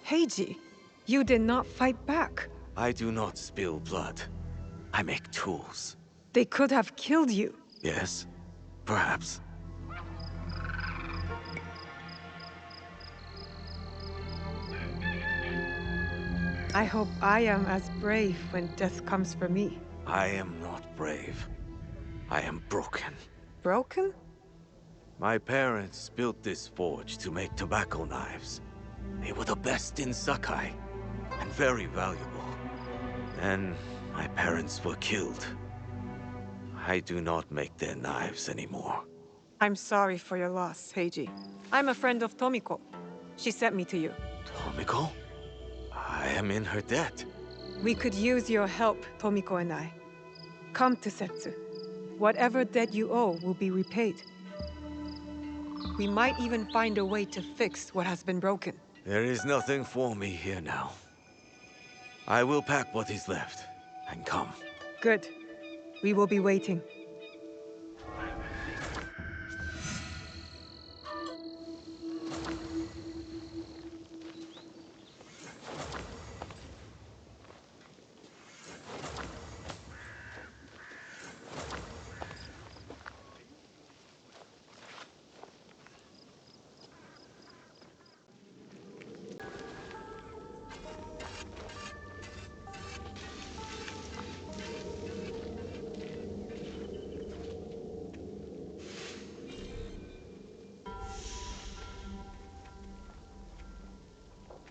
Heiji, you did not fight back. I do not spill blood. I make tools. They could have killed you. Yes, perhaps. I hope I am as brave when death comes for me. I am not brave. I am broken. Broken? My parents built this forge to make tobacco knives. They were the best in Sakai, and very valuable. Then, my parents were killed. I do not make their knives anymore. I'm sorry for your loss, Heiji. I'm a friend of Tomiko. She sent me to you. Tomiko? I am in her debt. We could use your help, Tomiko and I. Come to Setsu. Whatever debt you owe will be repaid. We might even find a way to fix what has been broken. There is nothing for me here now. I will pack what is left, and come. Good. We will be waiting.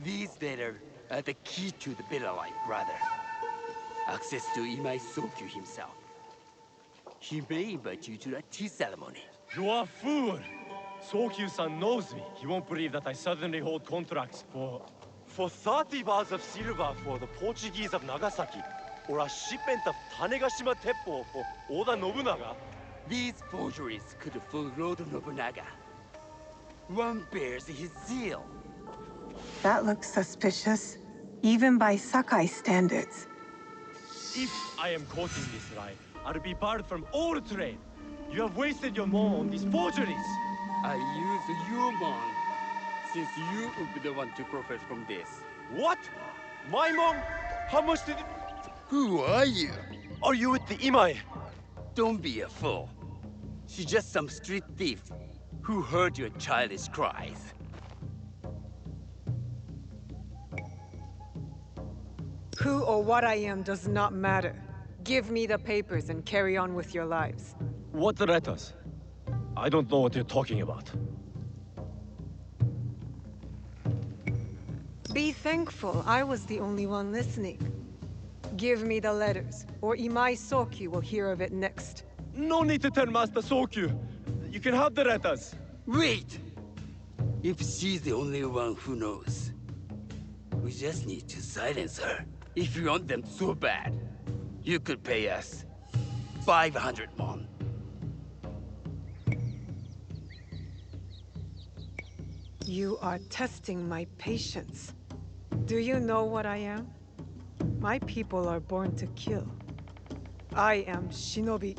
These letters are the key to the better life, brother. Access to Imai Sokyu himself. He may invite you to a tea ceremony. You are a fool! Sokyu-san knows me. He won't believe that I suddenly hold contracts for 30 bars of silver for the Portuguese of Nagasaki, or a shipment of Tanegashima Teppo for Oda Nobunaga. These forgeries could fool Lord Nobunaga. One bears his zeal. That looks suspicious, even by Sakai standards. If I am caught in this lie, I'll be barred from all trade. You have wasted your mo on these forgeries. I use your mon, since you would be the one to profit from this. What? My mom? How much did it... Who are you? Are you with the Imai? Don't be a fool. She's just some street thief who heard your childish cries. Who or what I am does not matter. Give me the papers and carry on with your lives. What letters? I don't know what you're talking about. Be thankful I was the only one listening. Give me the letters, or Imai Sokyu will hear of it next. No need to tell Master Sokyu. You can have the letters. Wait! If she's the only one who knows, we just need to silence her. If you want them so bad, you could pay us 500 mon. You are testing my patience. Do you know what I am? My people are born to kill. I am Shinobi.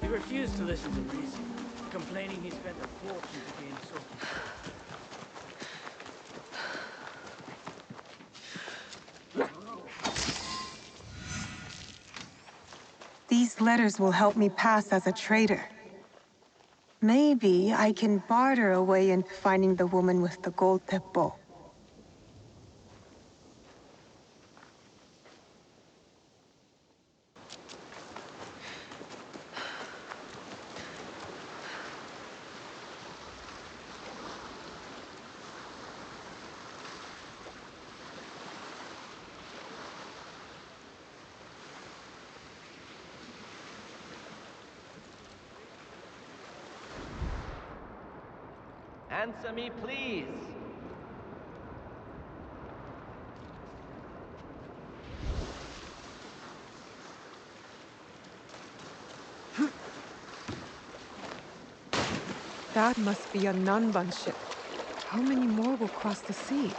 He refused to listen to reason, complaining he spent a fortune to gain Soki. These letters will help me pass as a traitor. Maybe I can barter a way into finding the woman with the gold teppo. Answer me, please. That must be a Nanban ship. How many more will cross the sea?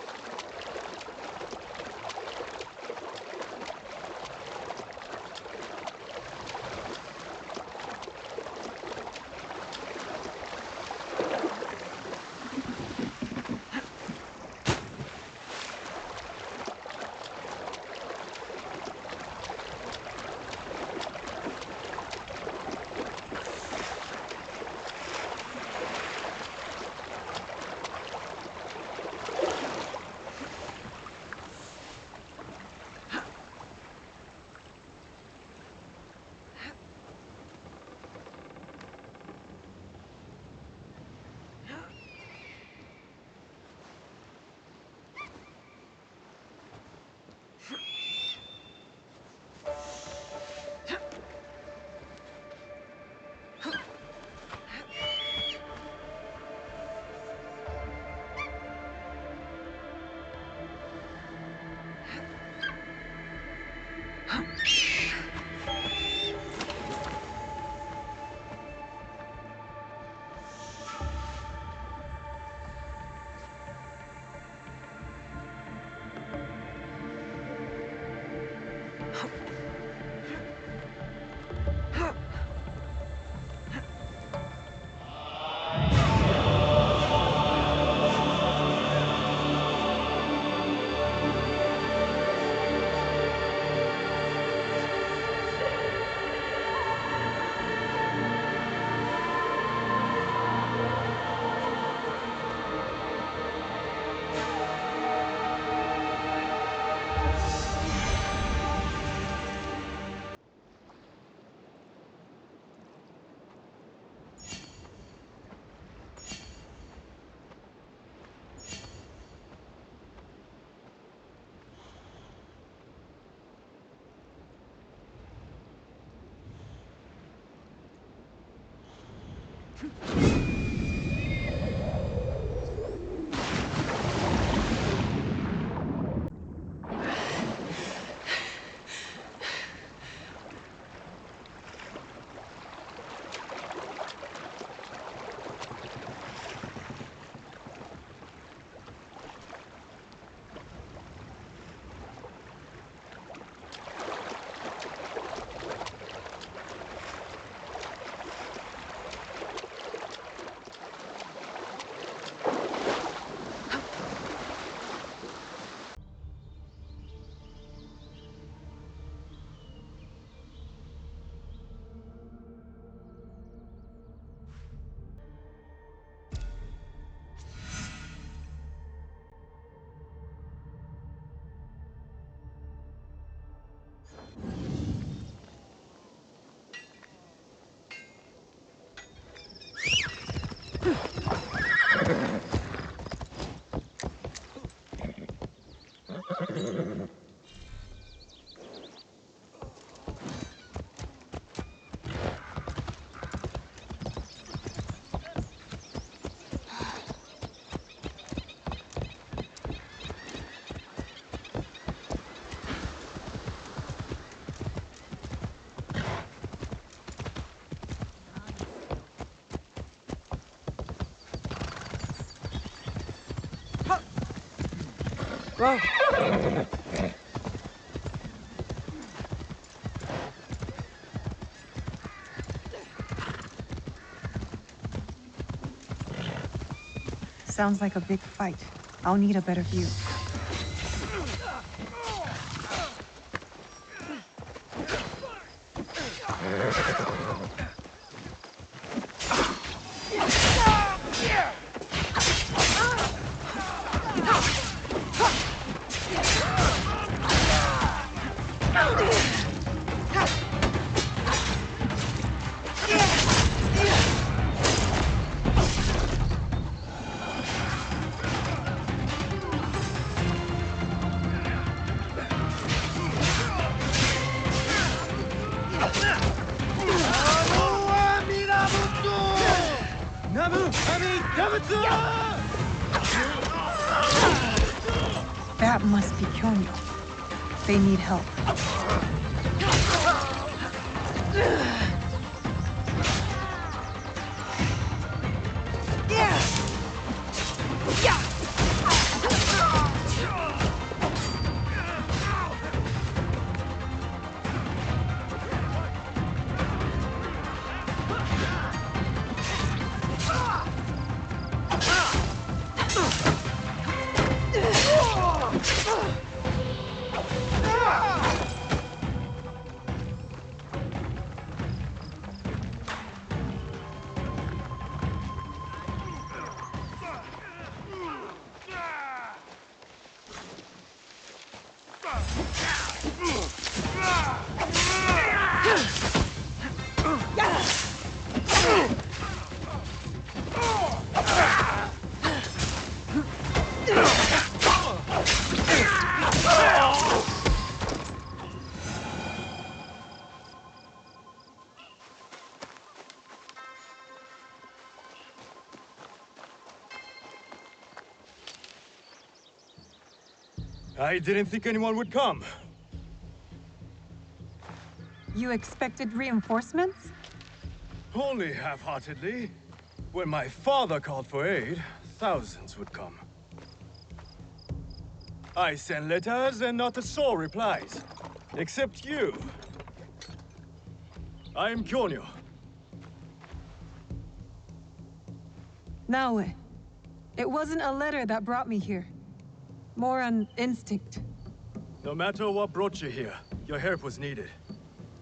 Whoa. Sounds like a big fight. I'll need a better view. Namu, Ami, Yabutsu! That must be Kyonyo. They need help. I didn't think anyone would come. You expected reinforcements? Only half-heartedly. When my father called for aid, thousands would come. I sent letters and not a soul replies. Except you. I am Kyonyo. Naoe, it wasn't a letter that brought me here. More an instinct. No matter what brought you here, your help was needed.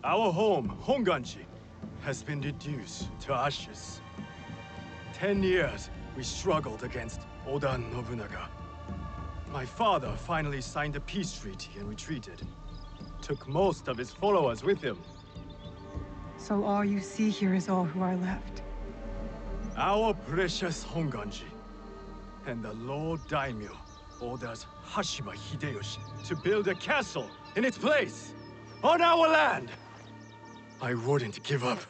Our home, Honganji, has been reduced to ashes. 10 years we struggled against Oda Nobunaga. My father finally signed a peace treaty and retreated. Took most of his followers with him. So all you see here is all who are left. Our precious Honganji. And the Lord Daimyo orders Hashima Hideyoshi to build a castle in its place, on our land! I wouldn't give up.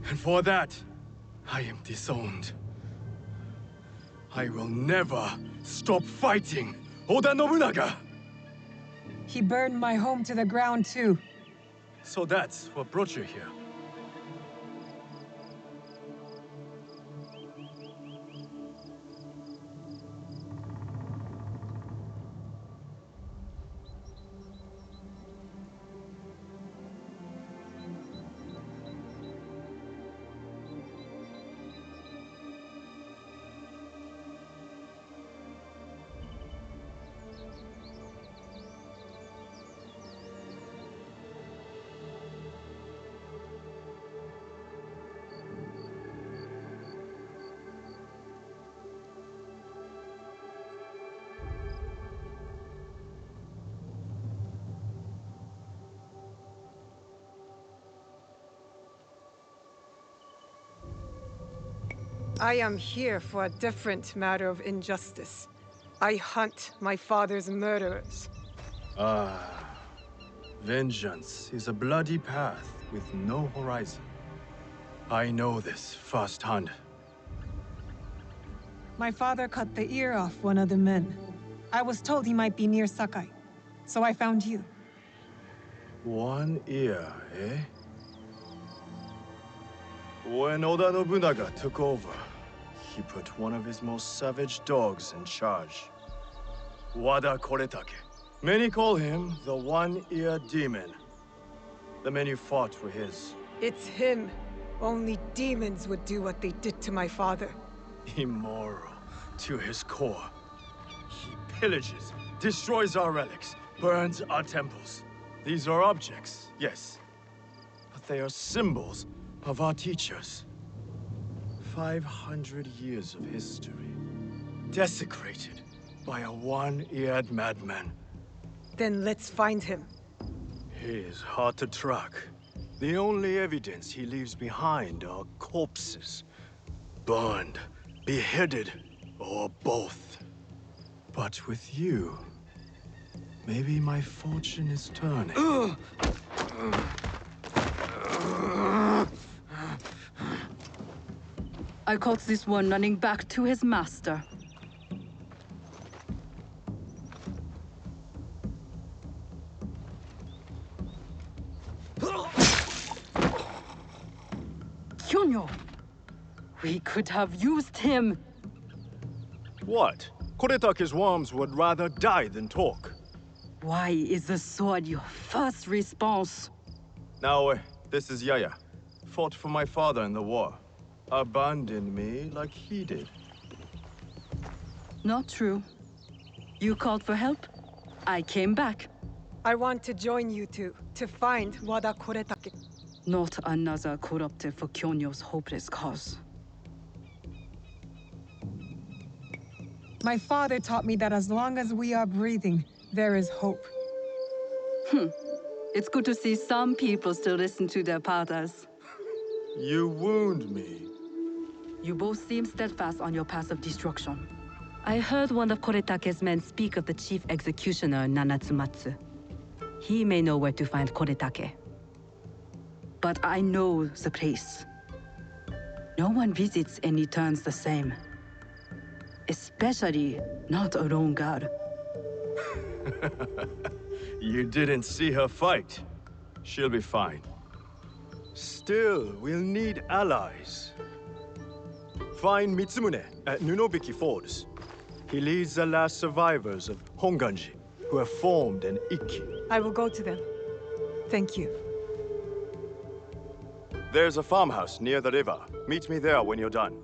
And for that, I am disowned. I will never stop fighting Oda Nobunaga! He burned my home to the ground too. So that's what brought you here. I am here for a different matter of injustice. I hunt my father's murderers. Vengeance is a bloody path with no horizon. I know this firsthand. My father cut the ear off one of the men. I was told he might be near Sakai, so I found you. One ear, eh? When Oda Nobunaga took over, he put one of his most savage dogs in charge. Wada Koretake. Many call him the One-Eared Demon. The men you fought were his. It's him. Only demons would do what they did to my father. Immoral to his core. He pillages, destroys our relics, burns our temples. These are objects, yes. But they are symbols of our teachers. 500 years of history. Desecrated by a one-eared madman. Then let's find him. He is hard to track. The only evidence he leaves behind are corpses. Burned, beheaded, or both. But with you, maybe my fortune is turning. I caught this one running back to his master. Kyonyo. We could have used him. What? Koretake's worms would rather die than talk. Why is the sword your first response? Now, this is Yaya. Fought for my father in the war. Abandoned me like he did. Not true. You called for help. I came back. I want to join you two to find Wada Koretake. Not another corrupted for Kyonyo's hopeless cause. My father taught me that as long as we are breathing, there is hope. It's good to see some people still listen to their pathas. You wound me. You both seem steadfast on your path of destruction. I heard one of Koretake's men speak of the chief executioner, Nanatsumatsu. He may know where to find Koretake. But I know the place. No one visits and returns the same. Especially not a lone guard. You didn't see her fight. She'll be fine. Still, we'll need allies. Find Mitsumune at Nunobiki Falls. He leads the last survivors of Honganji, who have formed an Ikki. I will go to them. Thank you. There's a farmhouse near the river. Meet me there when you're done.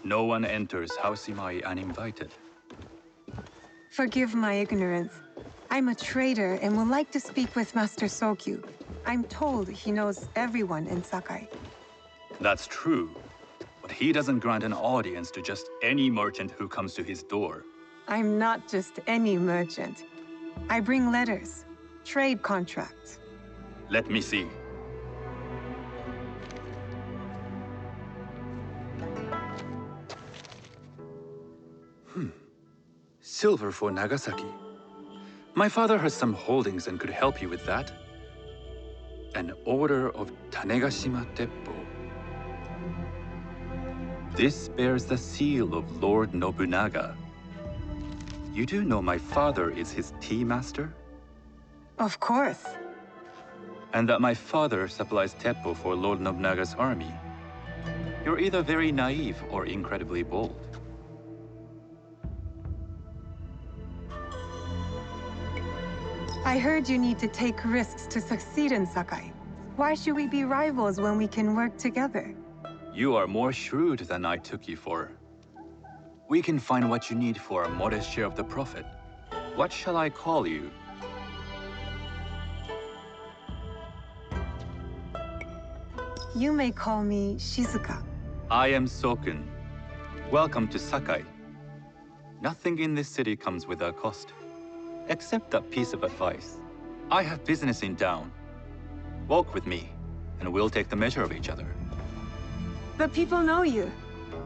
No one enters House Imai uninvited. Forgive my ignorance. I'm a trader and would like to speak with Master Sokyu. I'm told he knows everyone in Sakai. That's true, but he doesn't grant an audience to just any merchant who comes to his door. I'm not just any merchant. I bring letters, trade contracts. Let me see. Silver for Nagasaki. My father has some holdings and could help you with that. An order of Tanegashima Teppo. This bears the seal of Lord Nobunaga. You do know my father is his tea master? Of course. And that my father supplies Teppo for Lord Nobunaga's army. You're either very naive or incredibly bold. I heard you need to take risks to succeed in Sakai. Why should we be rivals when we can work together? You are more shrewd than I took you for. We can find what you need for a modest share of the profit. What shall I call you? You may call me Shizuka. I am Sokun. Welcome to Sakai. Nothing in this city comes without cost. Except that piece of advice. I have business in town. Walk with me, and we'll take the measure of each other. The people know you.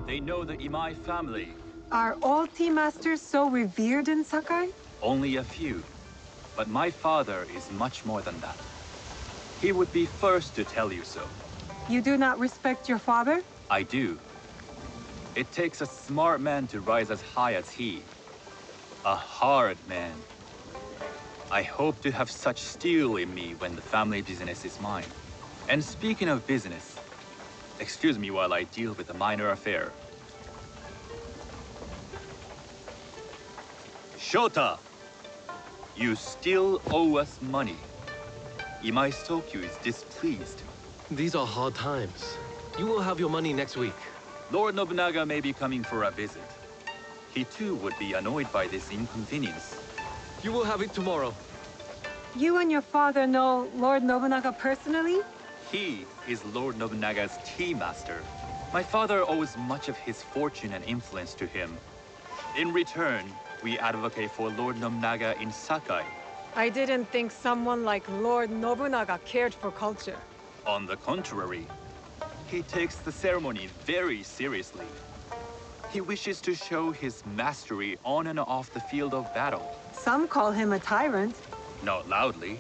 They know the Imai family. Are all tea masters so revered in Sakai? Only a few. But my father is much more than that. He would be first to tell you so. You do not respect your father? I do. It takes a smart man to rise as high as he. A hard man. I hope to have such steel in me when the family business is mine. And speaking of business, excuse me while I deal with a minor affair. Shota! You still owe us money. Imai Sokyu is displeased. These are hard times. You will have your money next week. Lord Nobunaga may be coming for a visit. He too would be annoyed by this inconvenience. You will have it tomorrow. You and your father know Lord Nobunaga personally? He is Lord Nobunaga's tea master. My father owes much of his fortune and influence to him. In return, we advocate for Lord Nobunaga in Sakai. I didn't think someone like Lord Nobunaga cared for culture. On the contrary, he takes the ceremony very seriously. He wishes to show his mastery on and off the field of battle. Some call him a tyrant. Not loudly.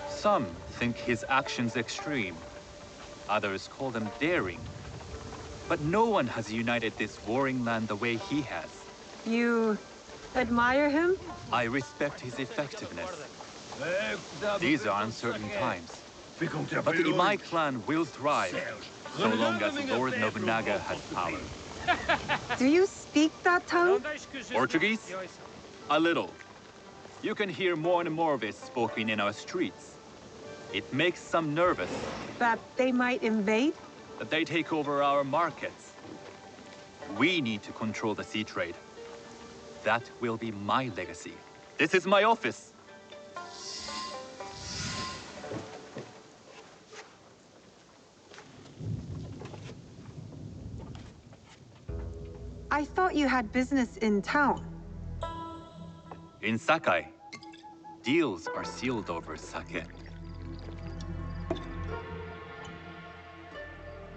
Some think his actions extreme. Others call them daring. But no one has united this warring land the way he has. You admire him? I respect his effectiveness. These are uncertain times. But the Imai clan will thrive, so long as Lord Nobunaga has power. Do you speak that tongue? Portuguese? A little. You can hear more and more of it spoken in our streets. It makes some nervous. That they might invade? That they take over our markets. We need to control the sea trade. That will be my legacy. This is my office. I thought you had business in town. In Sakai, deals are sealed over sake.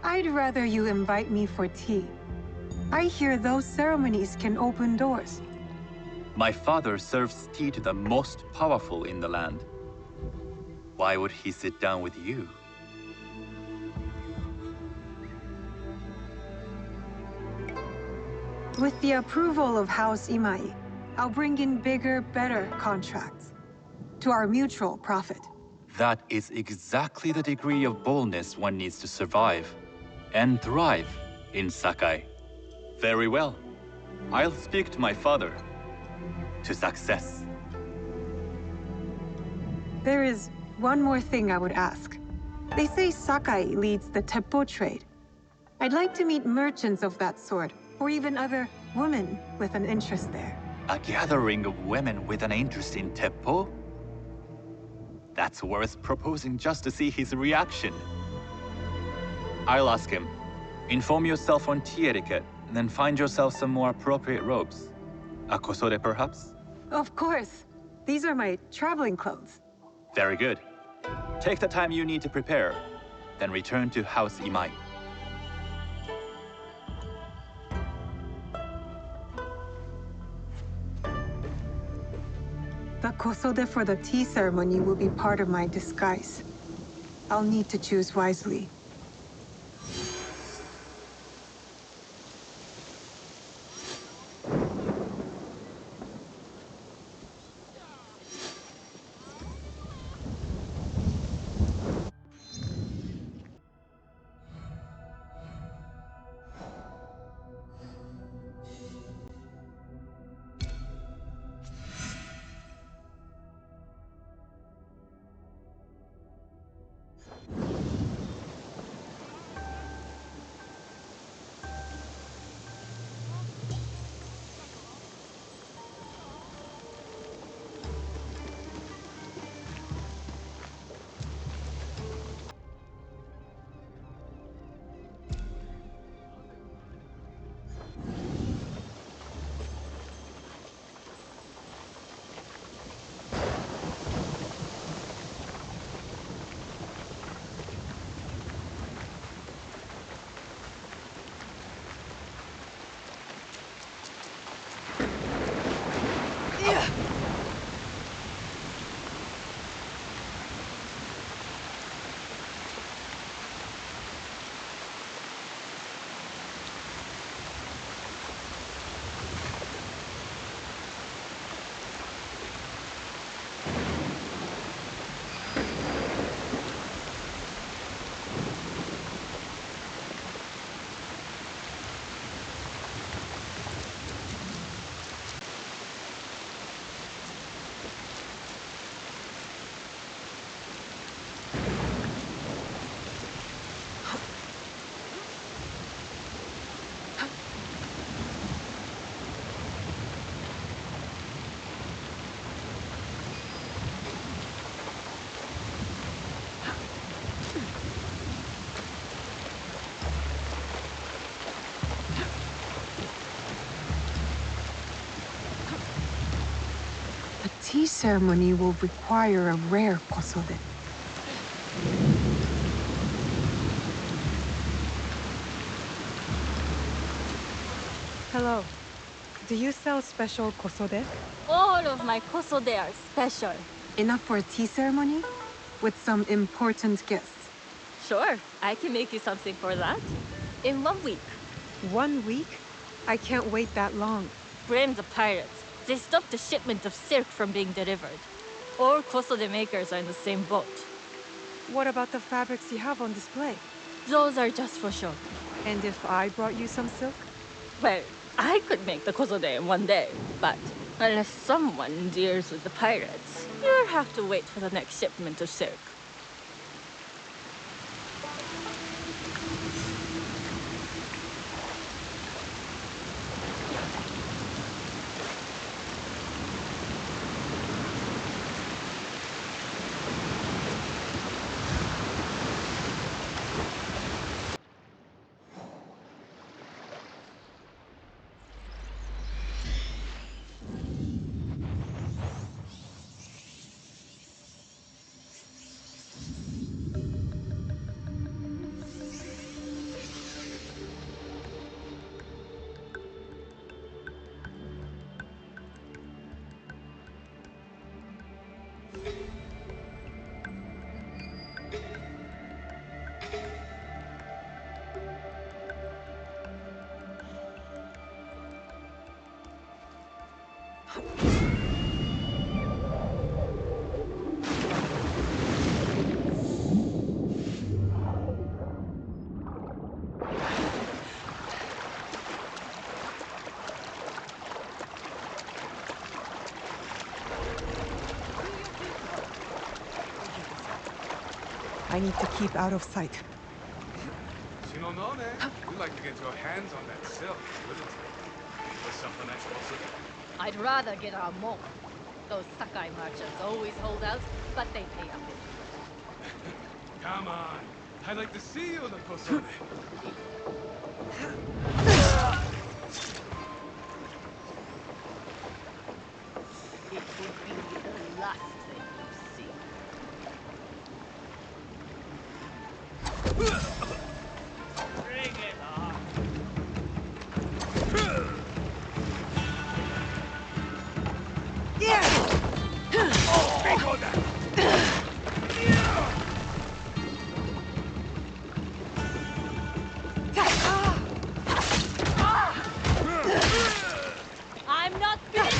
I'd rather you invite me for tea. I hear those ceremonies can open doors. My father serves tea to the most powerful in the land. Why would he sit down with you? With the approval of House Imai, I'll bring in bigger, better contracts. To our mutual profit. That is exactly the degree of boldness one needs to survive and thrive in Sakai. Very well. I'll speak to my father. To success. There is one more thing I would ask. They say Sakai leads the Teppo trade. I'd like to meet merchants of that sort, Or even other women with an interest there. A gathering of women with an interest in Teppo? That's worth proposing just to see his reaction. I'll ask him. Inform yourself on tea etiquette, then find yourself some more appropriate robes. A kosode, perhaps? Of course. These are my traveling clothes. Very good. Take the time you need to prepare, then return to House Imai. The kosode for the tea ceremony will be part of my disguise. I'll need to choose wisely. The tea ceremony will require a rare kosode. Hello. Do you sell special kosode? All of my kosode are special. Enough for a tea ceremony? With some important guests. Sure, I can make you something for that. In 1 week. 1 week? I can't wait that long. Blame the pirates. They stopped the shipment of silk from being delivered. All kosode makers are in the same boat. What about the fabrics you have on display? Those are just for show. And if I brought you some silk? Well, I could make the kosode in 1 day, but unless someone deals with the pirates, you'll have to wait for the next shipment of silk. I need to keep out of sight. don't know, man. We'd like to get your hands on that silk, wouldn't you? For something I supposed to do. I'd rather get our more. Those Sakai merchants always hold out, but they pay up in Come on. I'd like to see you, the Kosone. It would be the last thing you see. Bring it on. I'm not finished.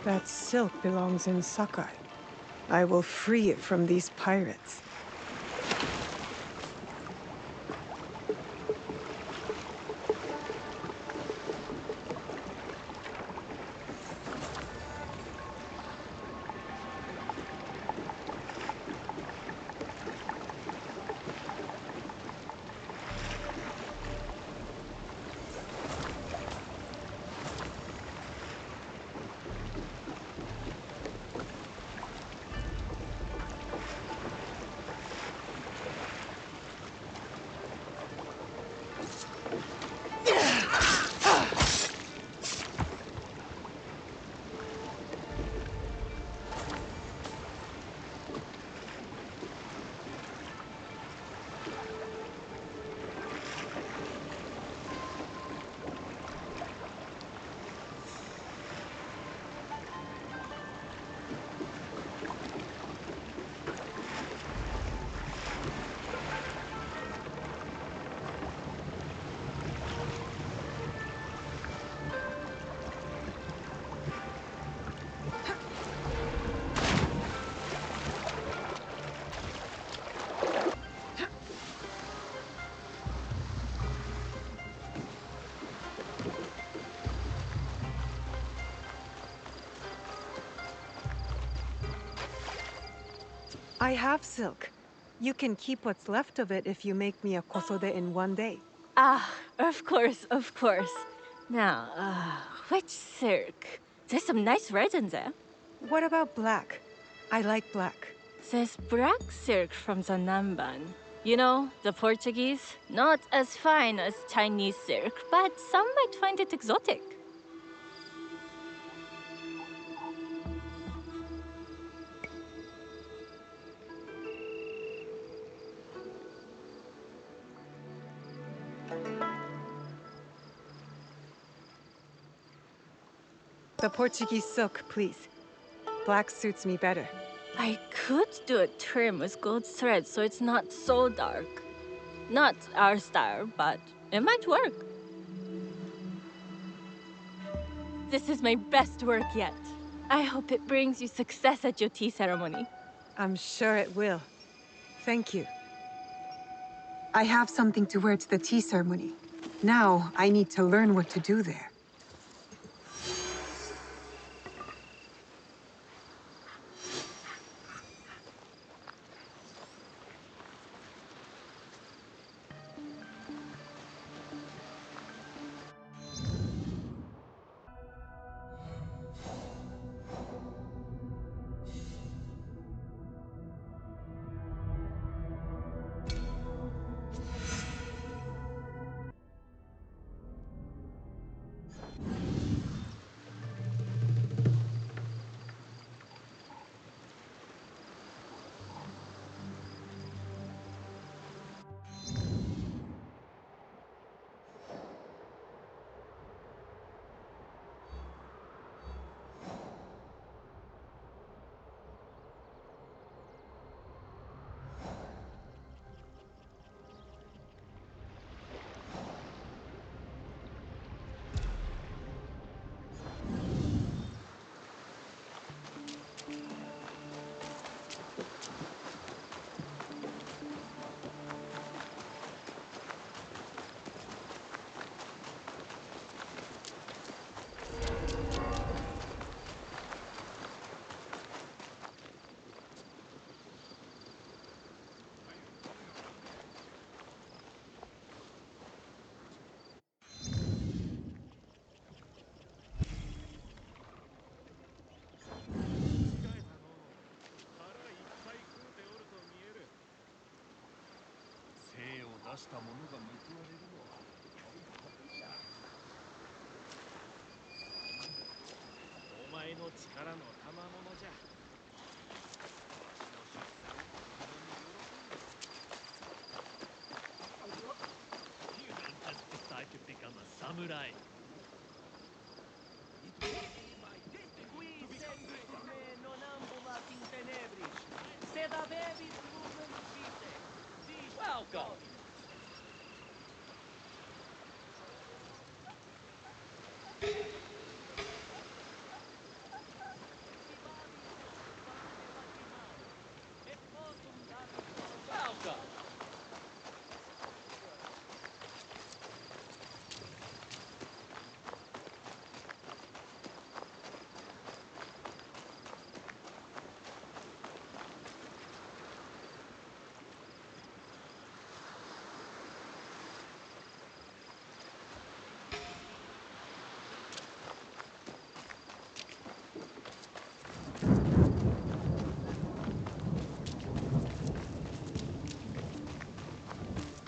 That silk belongs in Sakai. I will free it from these pirates. I have silk. You can keep what's left of it if you make me a kosode in one day. Ah, of course, of course. Now, which silk? There's some nice resins there. What about black? I like black. There's black silk from the Namban. You know, the Portuguese. Not as fine as Chinese silk, but some might find it exotic. The Portuguese silk, please. Black suits me better. I could do a trim with gold thread so it's not so dark. Not our style, but it might work. This is my best work yet. I hope it brings you success at your tea ceremony. I'm sure it will. Thank you. I have something to wear to the tea ceremony. Now, I need to learn what to do there. したものが報われるのはいいだ。お前の力の賜物じゃ。You just decide to become a samurai. Qui sequit me non ambula in tenebris, sed avevis lumen vitae. Welcome. Welcome.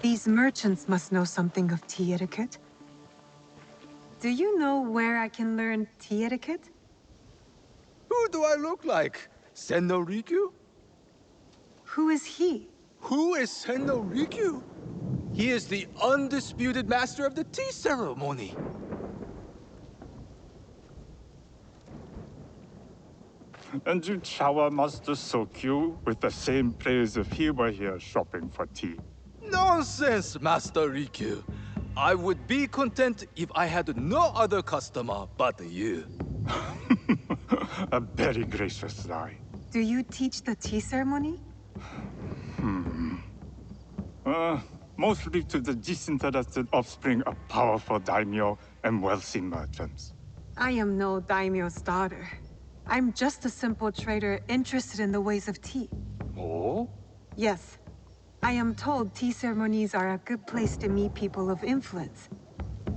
These merchants must know something of tea etiquette. Do you know where I can learn tea etiquette? Who do I look like? Senno Rikyu? Who is he? Who is Senno Rikyu? He is the undisputed master of the tea ceremony. And you shower Master Sokyu with the same praise if he were here shopping for tea. Nonsense, Master Rikyu. I would be content if I had no other customer but you. A very gracious lie. Do you teach the tea ceremony? Mostly to the disinterested offspring of powerful daimyo and wealthy merchants. I am no daimyo's daughter. I'm just a simple trader interested in the ways of tea. Oh? Yes. I am told tea ceremonies are a good place to meet people of influence.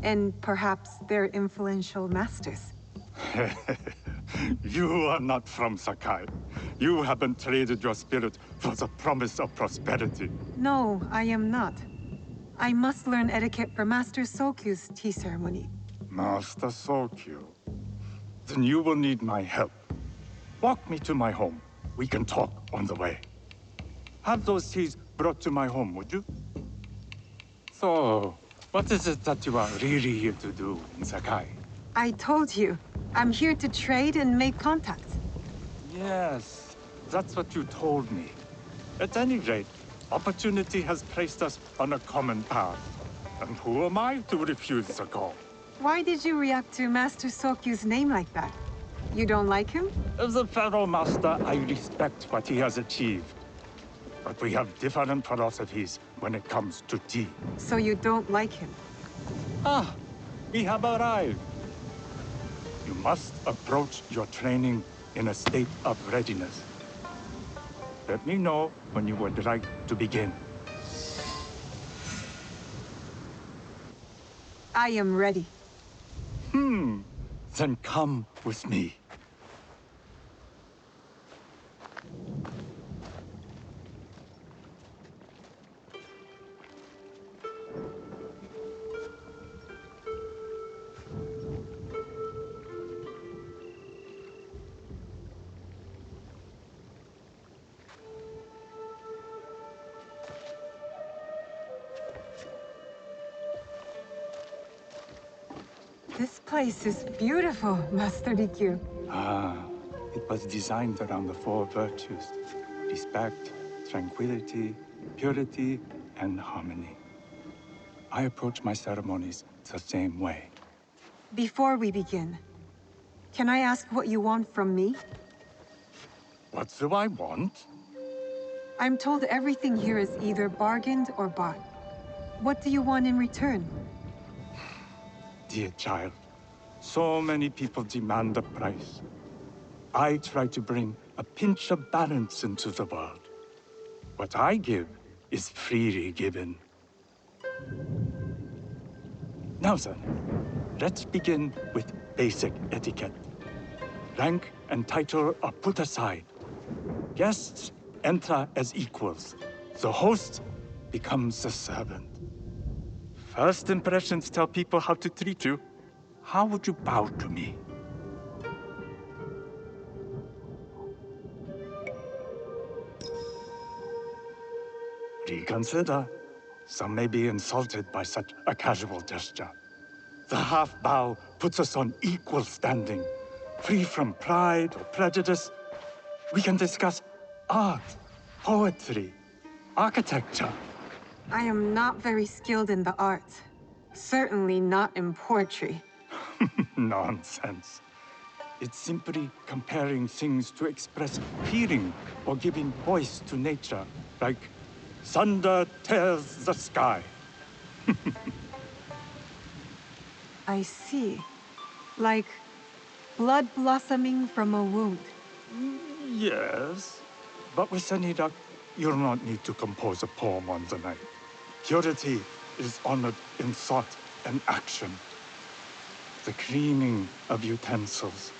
And perhaps their influential masters. You are not from Sakai. You haven't traded your spirit for the promise of prosperity. No, I am not. I must learn etiquette for Master Sokyu's tea ceremony. Master Sokyu. Then you will need my help. Walk me to my home. We can talk on the way. Have those teas brought to my home, would you? So, what is it that you are really here to do in Sakai? I told you. I'm here to trade and make contacts. Yes, that's what you told me. At any rate, opportunity has placed us on a common path. And who am I to refuse the call? Why did you react to Master Sokyu's name like that? You don't like him? As a Pharaoh Master, I respect what he has achieved. But we have different philosophies when it comes to tea. So you don't like him? Ah, we have arrived. You must approach your training in a state of readiness. Let me know when you would like to begin. I am ready. Then come with me. This place is beautiful, Master Rikyu. Ah, it was designed around the four virtues: respect, tranquility, purity, and harmony. I approach my ceremonies the same way. Before we begin, can I ask what you want from me? What do I want? I'm told everything here is either bargained or bought. What do you want in return? Dear child, so many people demand a price. I try to bring a pinch of balance into the world. What I give is freely given. Now then, let's begin with basic etiquette. Rank and title are put aside. Guests enter as equals. The host becomes a servant. First impressions tell people how to treat you. How would you bow to me? Reconsider. Some may be insulted by such a casual gesture. The half-bow puts us on equal standing, free from pride or prejudice. We can discuss art, poetry, architecture. I am not very skilled in the arts. Certainly not in poetry. Nonsense. It's simply comparing things to express feeling or giving voice to nature, like thunder tears the sky. I see. Like blood blossoming from a wound. Yes, but with any luck, you'll not need to compose a poem on the night. Purity is honored in thought and action. The cleaning of utensils,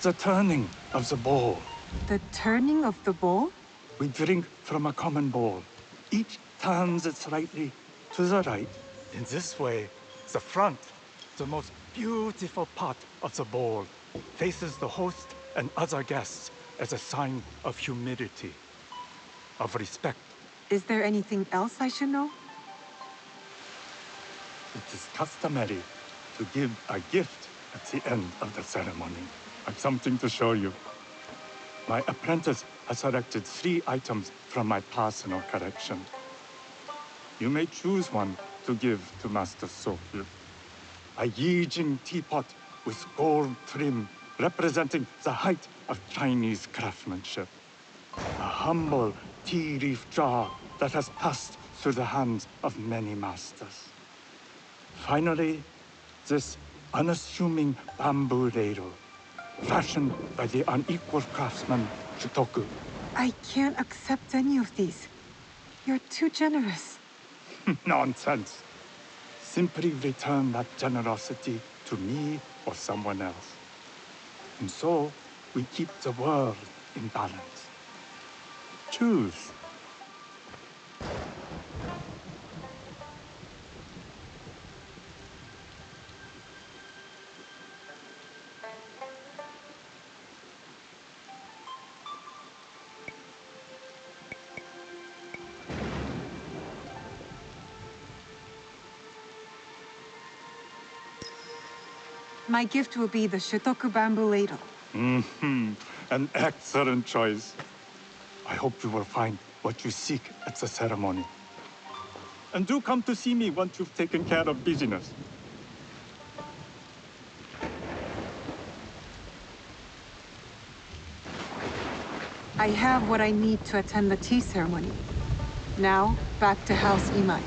the turning of the bowl. The turning of the bowl? We drink from a common bowl. Each turns it slightly to the right. In this way, the front, the most beautiful part of the bowl, faces the host and other guests as a sign of humility, of respect. Is there anything else I should know? It is customary to give a gift at the end of the ceremony. I've something to show you. My apprentice has selected 3 items from my personal collection. You may choose one to give to Master Sokyu. A Yijing teapot with gold trim representing the height of Chinese craftsmanship. A humble tea leaf jar that has passed through the hands of many masters. Finally, this unassuming bamboo ladle, fashioned by the unequal craftsman Shitoku. I can't accept any of these. You're too generous. Nonsense. Simply return that generosity to me or someone else. And so, we keep the world in balance. Choose. My gift will be the Shitoku bamboo ladle. An excellent choice. I hope you will find what you seek at the ceremony. And do come to see me once you've taken care of business. I have what I need to attend the tea ceremony. Now, back to House Imai.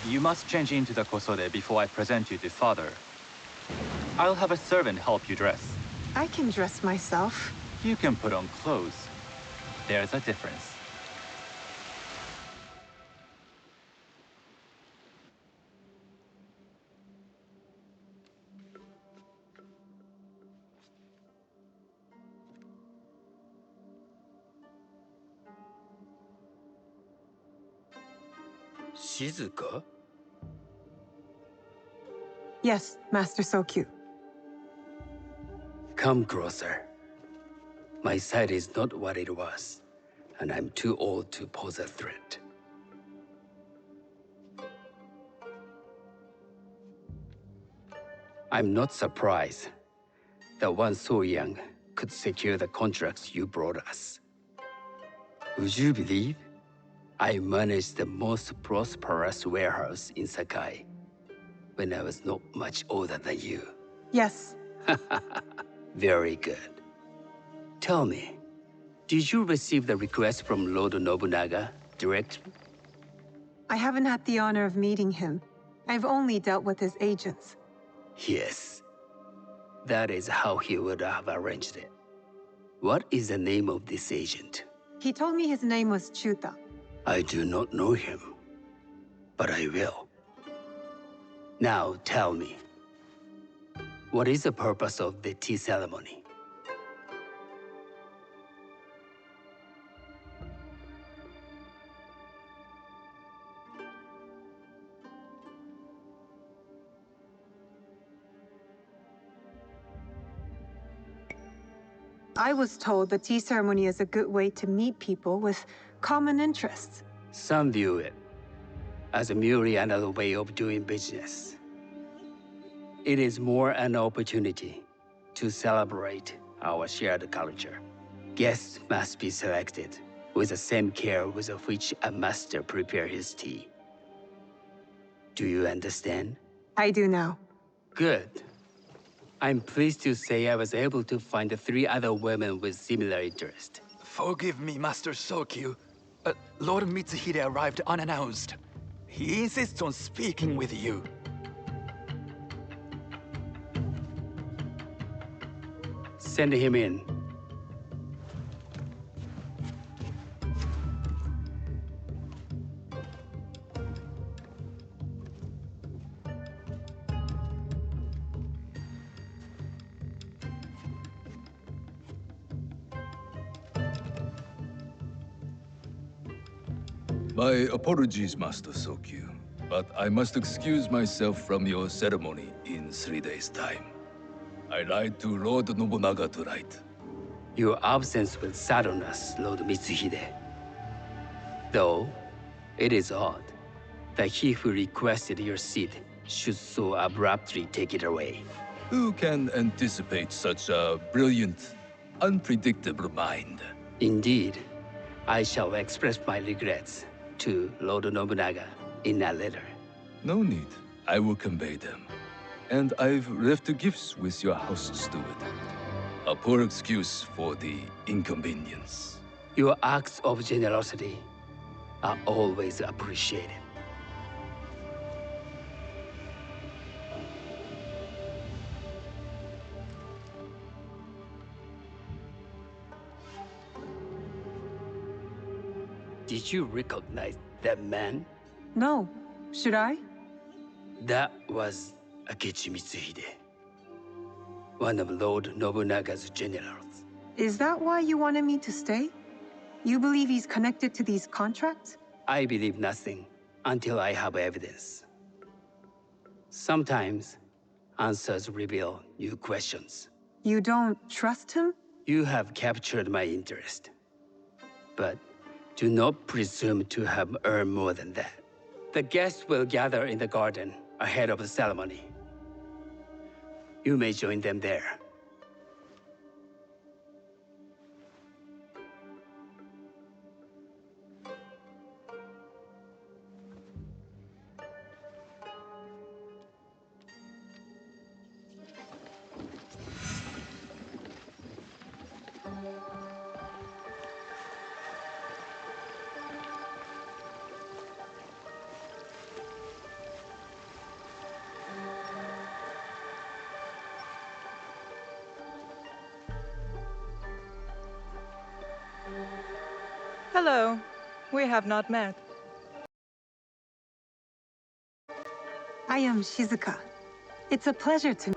You must change into the kosode before I present you to father. I'll have a servant help you dress. I can dress myself. You can put on clothes. There's a difference. Shizuka? Yes, Master Sokyu. Come closer. My sight is not what it was, and I'm too old to pose a threat. I'm not surprised that one so young could secure the contracts you brought us. Would you believe I managed the most prosperous warehouse in Sakai when I was not much older than you? Yes. Very good. Tell me, did you receive the request from Lord Nobunaga directly? I haven't had the honor of meeting him. I've only dealt with his agents. Yes. That is how he would have arranged it. What is the name of this agent? He told me his name was Chuta. I do not know him, but I will. Now tell me, what is the purpose of the tea ceremony? I was told the tea ceremony is a good way to meet people with common interests. Some view it as merely another way of doing business. It is more an opportunity to celebrate our shared culture. Guests must be selected with the same care with which a master prepares his tea. Do you understand? I do now. Good. I'm pleased to say I was able to find 3 other women with similar interest. Forgive me, Master Sokyu. Lord Mitsuhide arrived unannounced. He insists on speaking with you. Send him in. My apologies, Master Sokyu, but I must excuse myself from your ceremony in 3 days' time. I lied to Lord Nobunaga tonight. Your absence will sadden us, Lord Mitsuhide. Though, it is odd that he who requested your seat should so abruptly take it away. Who can anticipate such a brilliant, unpredictable mind? Indeed, I shall express my regrets to Lord Nobunaga in a letter. No need. I will convey them. And I've left the gifts with your house steward. A poor excuse for the inconvenience. Your acts of generosity are always appreciated. Did you recognize that man? No. Should I? That was Akechi Mitsuhide, one of Lord Nobunaga's generals. Is that why you wanted me to stay? You believe he's connected to these contracts? I believe nothing until I have evidence. Sometimes, answers reveal new questions. You don't trust him? You have captured my interest. But do not presume to have earned more than that. The guests will gather in the garden ahead of the ceremony. You may join them there. Hello. We have not met. I am Shizuka. It's a pleasure to...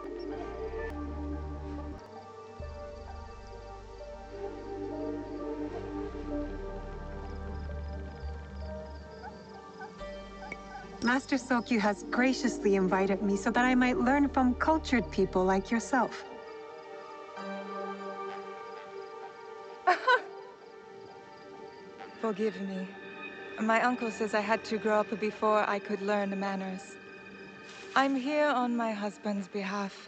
Master Sokyu has graciously invited me so that I might learn from cultured people like yourself. Forgive me. My uncle says I had to grow up before I could learn the manners. I'm here on my husband's behalf,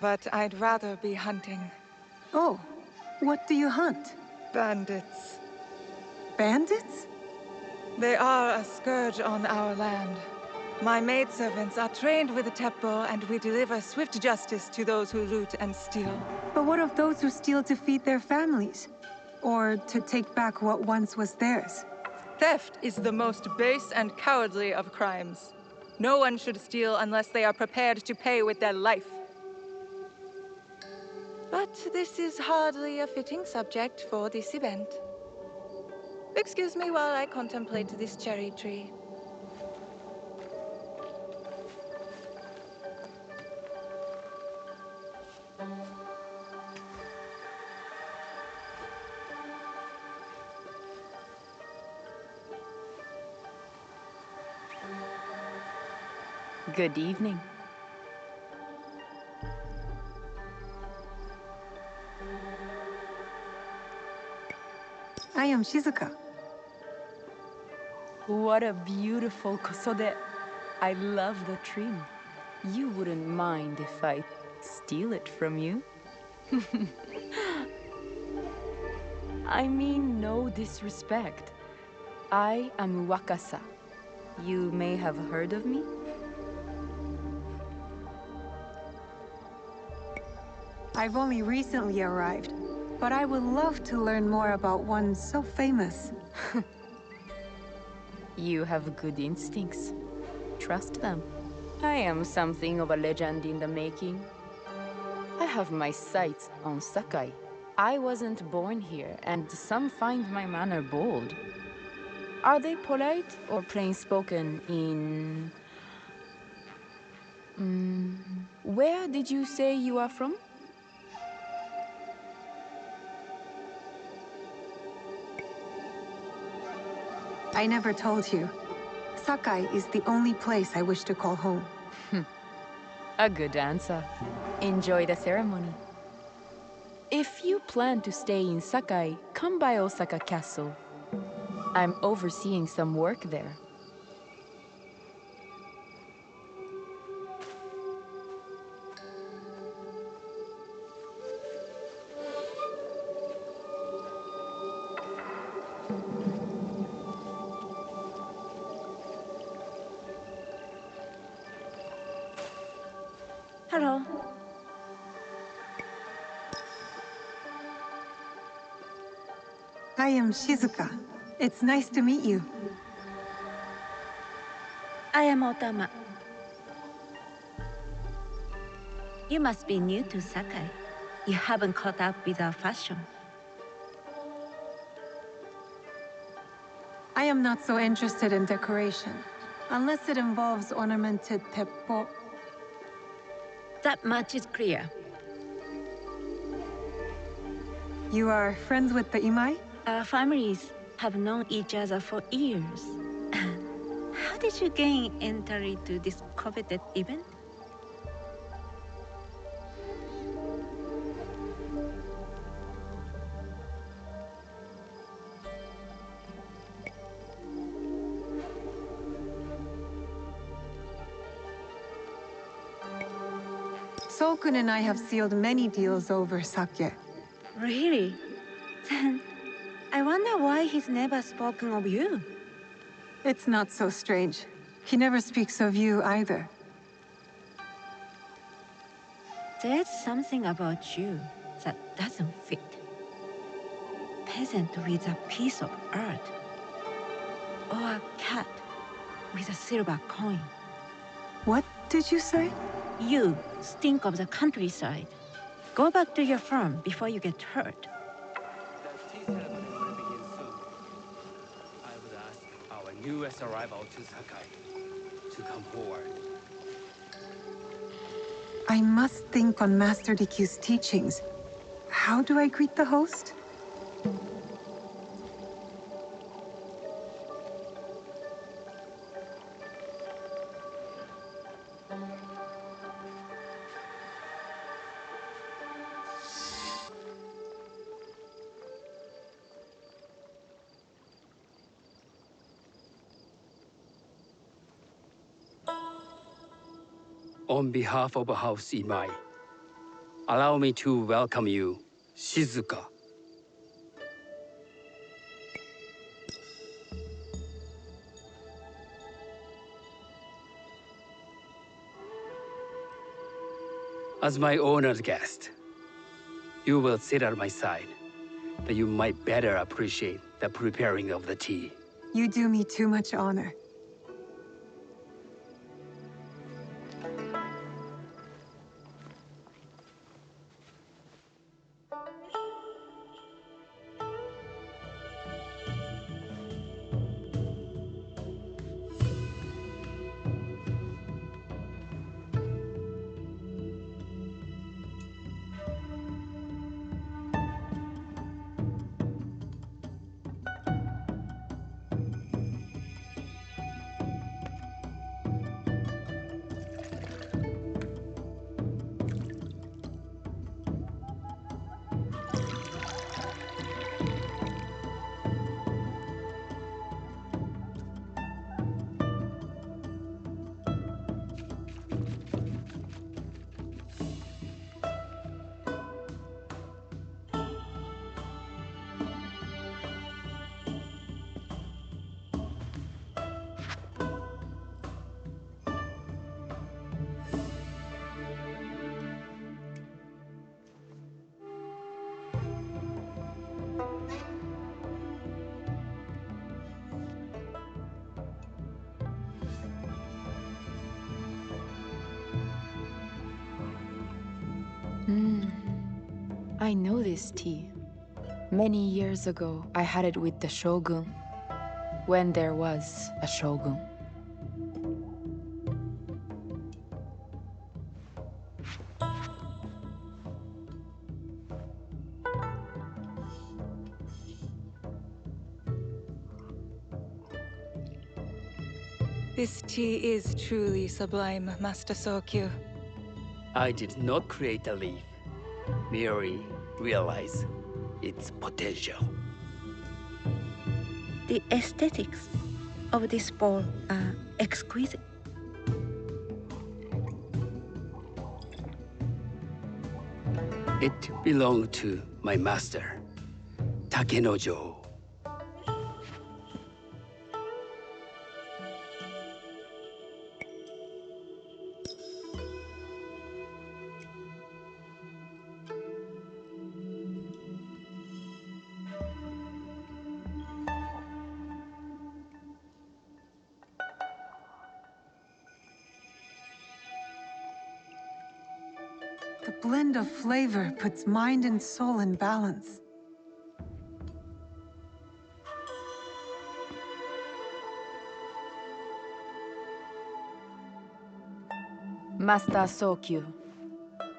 but I'd rather be hunting. Oh, what do you hunt? Bandits. Bandits? They are a scourge on our land. My maidservants are trained with the Teppo, and we deliver swift justice to those who loot and steal. But what of those who steal to feed their families? Or to take back what once was theirs? Theft is the most base and cowardly of crimes. No one should steal unless they are prepared to pay with their life. But this is hardly a fitting subject for this event. Excuse me while I contemplate this cherry tree. Good evening. I am Shizuka. What a beautiful kosode. I love the trim. You wouldn't mind if I steal it from you? I mean no disrespect. I am Wakasa. You may have heard of me? I've only recently arrived, but I would love to learn more about one so famous. You have good instincts. Trust them. I am something of a legend in the making. I have my sights on Sakai. I wasn't born here, and some find my manner bold. Are they polite or plain-spoken in... where did you say you are from? I never told you. Sakai is the only place I wish to call home. A good answer. Enjoy the ceremony. If you plan to stay in Sakai, come by Osaka Castle. I'm overseeing some work there. Hello. I am Shizuka. It's nice to meet you. I am Otama. You must be new to Sakai. You haven't caught up with our fashion. I am not so interested in decoration, unless it involves ornamented teppo. That much is clear. You are friends with the Imai? Our families have known each other for years. How did you gain entry to this coveted event? Sokun and I have sealed many deals over sake. Really? Then I wonder why he's never spoken of you. It's not so strange. He never speaks of you either. There's something about you that doesn't fit. Peasant with a piece of earth. Or a cat with a silver coin. What did you say? You stink of the countryside. Go back to your farm before you get hurt. The tea ceremony will begin soon. I would ask our newest arrival to Sakai to come forward. I must think on Master Rikyu's teachings. How do I greet the host? On behalf of House Imai, allow me to welcome you, Shizuka. As my honored guest, you will sit at my side, that you might better appreciate the preparing of the tea. You do me too much honor. I know this tea. Many years ago, I had it with the Shogun, when there was a Shogun. This tea is truly sublime, Master Sokyu. I did not create a leaf, merely realize its potential. The aesthetics of this bowl are exquisite. It belonged to my master, Takenojo. The blend of flavor puts mind and soul in balance. Master Sokyu,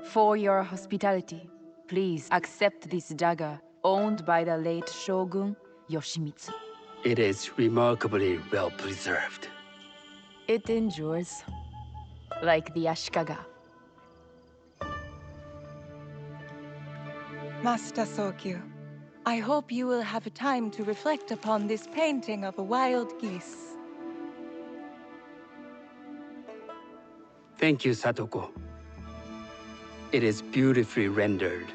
for your hospitality, please accept this dagger owned by the late Shogun Yoshimitsu. It is remarkably well preserved. It endures, like the Ashikaga. Master Sokyu, I hope you will have time to reflect upon this painting of a wild geese. Thank you, Satoko. It is beautifully rendered.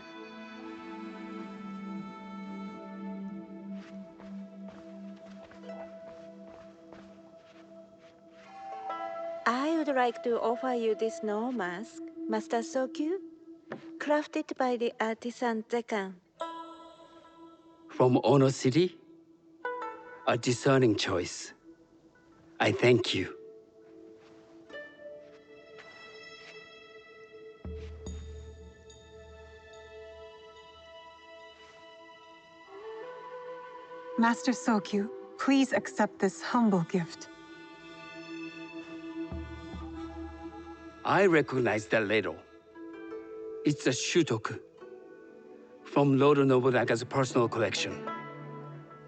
I would like to offer you this snow mask, Master Sokyu, crafted by the artisan Zekan. From Ono City? A discerning choice. I thank you. Master Sokyu, please accept this humble gift. I recognize that ladle. It's a shutoku from Lord Nobunaga's personal collection.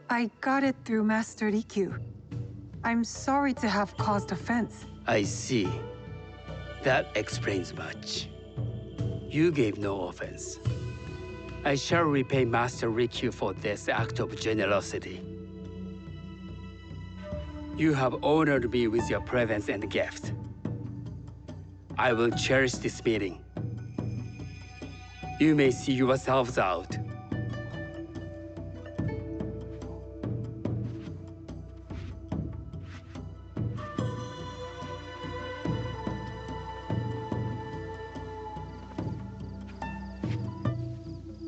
I got it through Master Rikyu. I'm sorry to have caused offense. I see. That explains much. You gave no offense. I shall repay Master Rikyu for this act of generosity. You have honored me with your presence and gift. I will cherish this meeting. You may see yourselves out.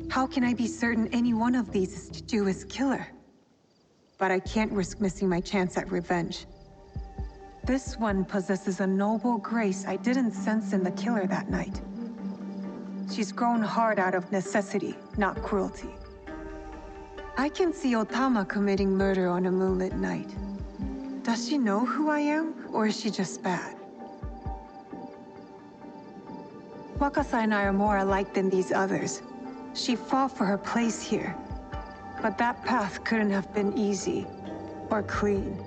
How can I be certain any one of these is to do his killer? But I can't risk missing my chance at revenge. This one possesses a noble grace I didn't sense in the killer that night. She's grown hard out of necessity, not cruelty. I can see Otama committing murder on a moonlit night. Does she know who I am, or is she just bad? Wakasa and I are more alike than these others. She fought for her place here. But that path couldn't have been easy, or clean.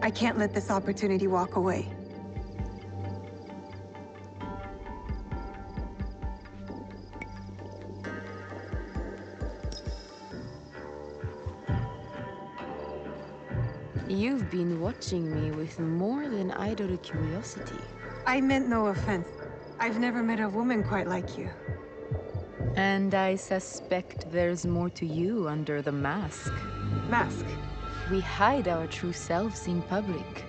I can't let this opportunity walk away. You've been watching me with more than idle curiosity. I meant no offense. I've never met a woman quite like you. And I suspect there's more to you under the mask. Mask? We hide our true selves in public.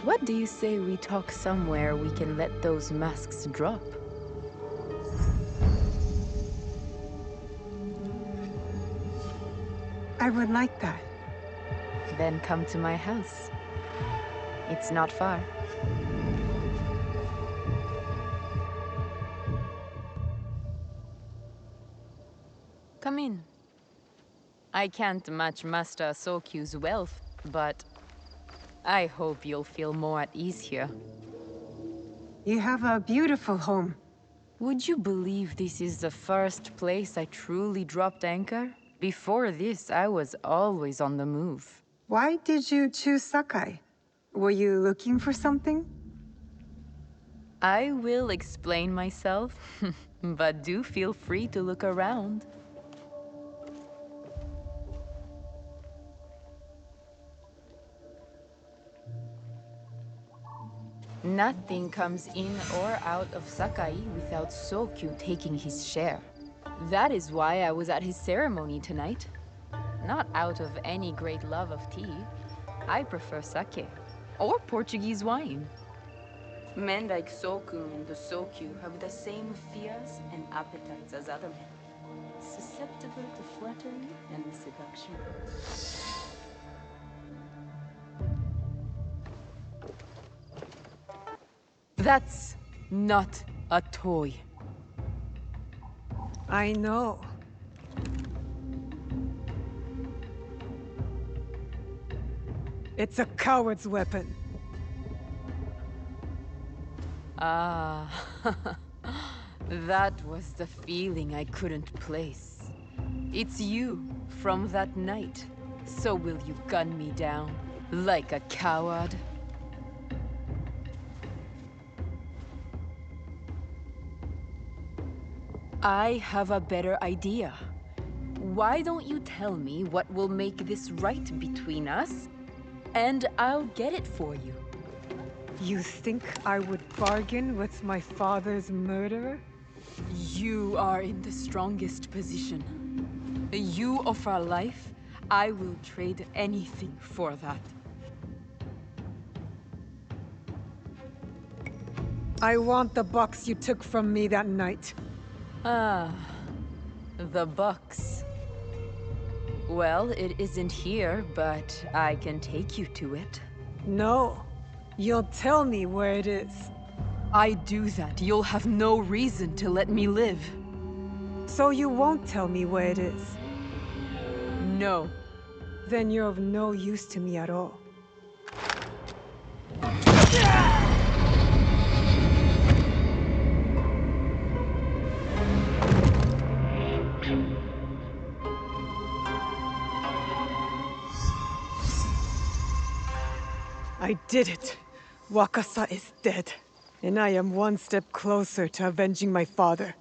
What do you say we talk somewhere we can let those masks drop? I would like that. Then come to my house. It's not far. Come in. I can't match Master Sokyu's wealth, but I hope you'll feel more at ease here. You have a beautiful home. Would you believe this is the first place I truly dropped anchor? Before this, I was always on the move. Why did you choose Sakai? Were you looking for something? I will explain myself, but do feel free to look around. Nothing comes in or out of Sakai without Sokyu taking his share. That is why I was at his ceremony tonight. Not out of any great love of tea. I prefer sake, or Portuguese wine. Men like Soku and the Sokyu have the same fears and appetites as other men. Susceptible to flattery and seduction. That's not a toy. I know. It's a coward's weapon. Ah, that was the feeling I couldn't place. It's you from that night. So will you gun me down like a coward? I have a better idea. Why don't you tell me what will make this right between us, and I'll get it for you. You think I would bargain with my father's murderer? You are in the strongest position. You offer life, I will trade anything for that. I want the box you took from me that night. Ah, the box. Well, it isn't here, but I can take you to it. No. You'll tell me where it is. I do that, you'll have no reason to let me live. So you won't tell me where it is? No. Then you're of no use to me at all. I did it. Wakasa is dead. And I am one step closer to avenging my father.